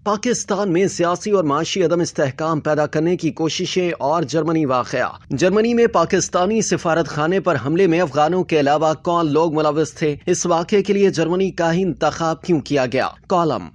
پاکستان میں سیاسی اور معاشی عدم استحکام پیدا کرنے کی کوششیں اور جرمنی واقعہ۔ جرمنی میں پاکستانی سفارت خانے پر حملے میں افغانوں کے علاوہ کون لوگ ملوث تھے؟ اس واقعے کے لیے جرمنی کا ہی انتخاب کیوں کیا گیا؟ کالم: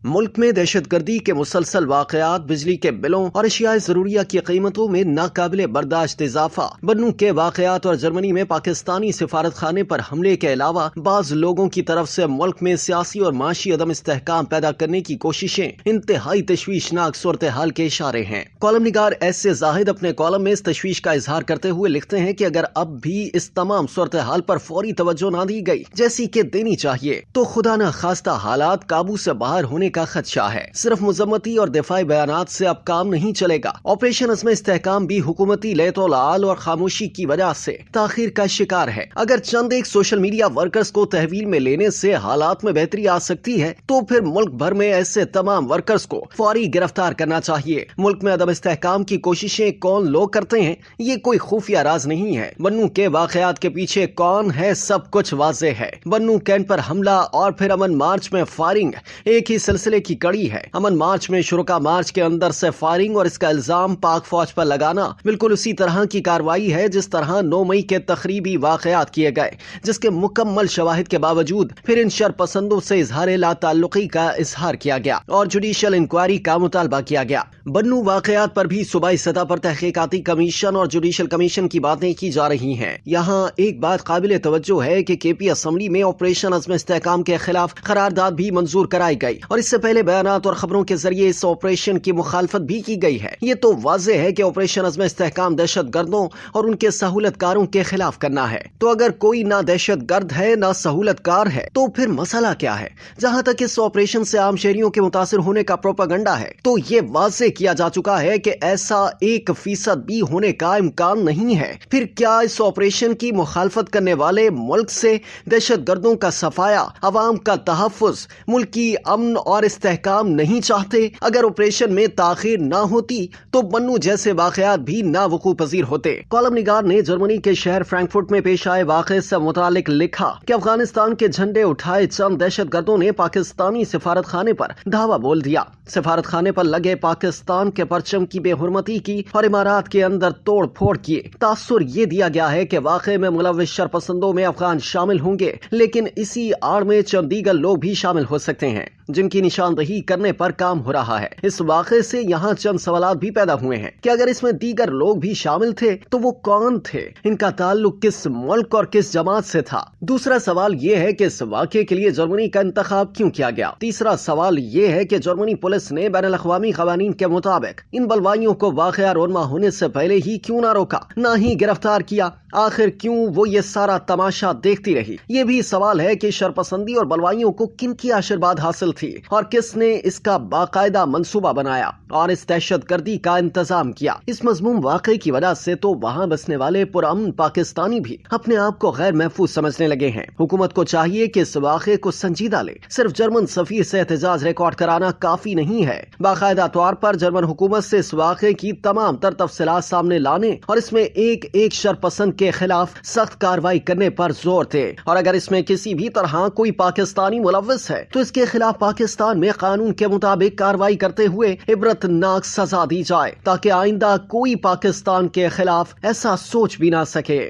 ملک میں دہشت گردی کے مسلسل واقعات، بجلی کے بلوں اور اشیاء ضروریہ کی قیمتوں میں ناقابل برداشت اضافہ، بنوں کے واقعات اور جرمنی میں پاکستانی سفارت خانے پر حملے کے علاوہ بعض لوگوں کی طرف سے ملک میں سیاسی اور معاشی عدم استحکام پیدا کرنے کی کوششیں انتہائی تشویشناک صورتحال کے اشارے ہیں۔ کالم نگار ایس اے زاہد اپنے کالم میں اس تشویش کا اظہار کرتے ہوئے لکھتے ہیں کہ اگر اب بھی اس تمام صورتحال پر فوری توجہ نہ دی گئی جیسی کہ دینی چاہیے تو خدا نہ خواستہ حالات قابو سے باہر ہونے کا خدشہ ہے۔ صرف مذمتی اور دفاعی بیانات سے اب کام نہیں چلے گا۔ آپریشن عزم استحکام بھی حکومتی لیت و لعل اور خاموشی کی وجہ سے تاخیر کا شکار ہے۔ اگر چند ایک سوشل میڈیا ورکرز کو تحویل میں لینے سے حالات میں بہتری آ سکتی ہے تو پھر ملک بھر میں ایسے تمام ورکرز کو فوری گرفتار کرنا چاہیے۔ ملک میں عدم استحکام کی کوششیں کون لوگ کرتے ہیں یہ کوئی خفیہ راز نہیں ہے۔ بنوں کے واقعات کے پیچھے کون ہے سب کچھ واضح ہے۔ بنوں کینٹ پر حملہ اور پھر امن مارچ میں فائرنگ ایک ہی سلسلے کی کڑی ہے۔ امن مارچ میں شرکا مارچ کے اندر سے فائرنگ اور اس کا الزام پاک فوج پر لگانا بالکل اسی طرح کی کارروائی ہے جس طرح 9 مئی کے تخریبی واقعات کیے گئے، جس کے مکمل شواہد کے باوجود پھر ان شر پسندوں سے اظہار لا تعلقی کا اظہار کیا گیا اور جوڈیشل انکوائری کا مطالبہ کیا گیا۔ بنوں واقعات پر بھی صوبائی سطح پر تحقیقاتی کمیشن اور جوڈیشل کمیشن کی باتیں کی جا رہی ہیں۔ یہاں ایک بات قابل توجہ ہے کہ کے پی اسمبلی میں آپریشن عزم استحکام کے خلاف قرارداد بھی منظور کرائی گئی اور اس سے پہلے بیانات اور خبروں کے ذریعے اس آپریشن کی مخالفت بھی کی گئی ہے۔ یہ تو واضح ہے کہ آپریشن عزم استحکام دہشت گردوں اور ان کے سہولت کاروں کے خلاف کرنا ہے۔ تو اگر کوئی نہ دہشت گرد ہے نہ سہولت کار ہے تو پھر مسئلہ کیا ہے؟ جہاں تک اس آپریشن سے عام شہریوں کے متاثر ہونے کا پروپیگنڈا ہے تو یہ واضح کیا جا چکا ہے کہ ایسا 1% بھی ہونے کا امکان نہیں ہے۔ پھر کیا اس آپریشن کی مخالفت کرنے والے ملک سے دہشت گردوں کا صفایا، عوام کا تحفظ، ملکی امن اور استحکام نہیں چاہتے؟ اگر آپریشن میں تاخیر نہ ہوتی تو بنوں جیسے واقعات بھی نہ وقوع پذیر ہوتے۔ کالم نگار نے جرمنی کے شہر فرینکفرٹ میں پیش آئے واقعے سے متعلق لکھا کہ افغانستان کے جھنڈے اٹھائے چند دہشت گردوں نے پاکستانی سفارت خانے پر دھاوا بول دیا۔ سفارت خانے پر لگے پاکستان کے پرچم کی بے حرمتی کی اور امارات کے اندر توڑ پھوڑ کیے۔ تاثر یہ دیا گیا ہے کہ واقعے میں ملوث شرپسندوں میں افغان شامل ہوں گے، لیکن اسی آڑ میں چند دیگر لوگ بھی شامل ہو سکتے ہیں جن کی نشاندہی کرنے پر کام ہو رہا ہے۔ اس واقعے سے یہاں چند سوالات بھی پیدا ہوئے ہیں کہ اگر اس میں دیگر لوگ بھی شامل تھے تو وہ کون تھے؟ ان کا تعلق کس ملک اور کس جماعت سے تھا؟ دوسرا سوال یہ ہے کہ اس واقعے کے لیے جرمنی کا انتخاب کیوں کیا گیا؟ تیسرا سوال یہ ہے کہ جرمنی پولیس نے بین الاقوامی قوانین کے مطابق ان بلوائیوں کو واقعہ رونما ہونے سے پہلے ہی کیوں نہ روکا، نہ ہی گرفتار کیا؟ آخر کیوں وہ یہ سارا تماشا دیکھتی رہی؟ یہ بھی سوال ہے کہ شرپسندی اور بلوائیوں کو کن کی آشیرواد حاصل تھی اور کس نے اس کا باقاعدہ منصوبہ بنایا اور اس دہشت گردی کا انتظام کیا؟ اس مضموم واقعے کی وجہ سے تو وہاں بسنے والے پرامن پاکستانی بھی اپنے آپ کو غیر محفوظ سمجھنے لگے ہیں۔ حکومت کو چاہیے کہ اس واقعے کو سنجیدہ لے۔ صرف جرمن سفیر سے احتجاج ریکارڈ کرانا کافی نہیں ہے، باقاعدہ طور پر جرمن حکومت سے اس واقعے کی تمام تر تفصیلات سامنے لانے اور اس میں ایک ایک شرپسند کے خلاف سخت کارروائی کرنے پر زور دے، اور اگر اس میں کسی بھی طرح کوئی پاکستانی ملوث ہے تو اس کے خلاف پاکستان میں قانون کے مطابق کارروائی کرتے ہوئے عبرتناک سزا دی جائے تاکہ آئندہ کوئی پاکستان کے خلاف ایسا سوچ بھی نہ سکے۔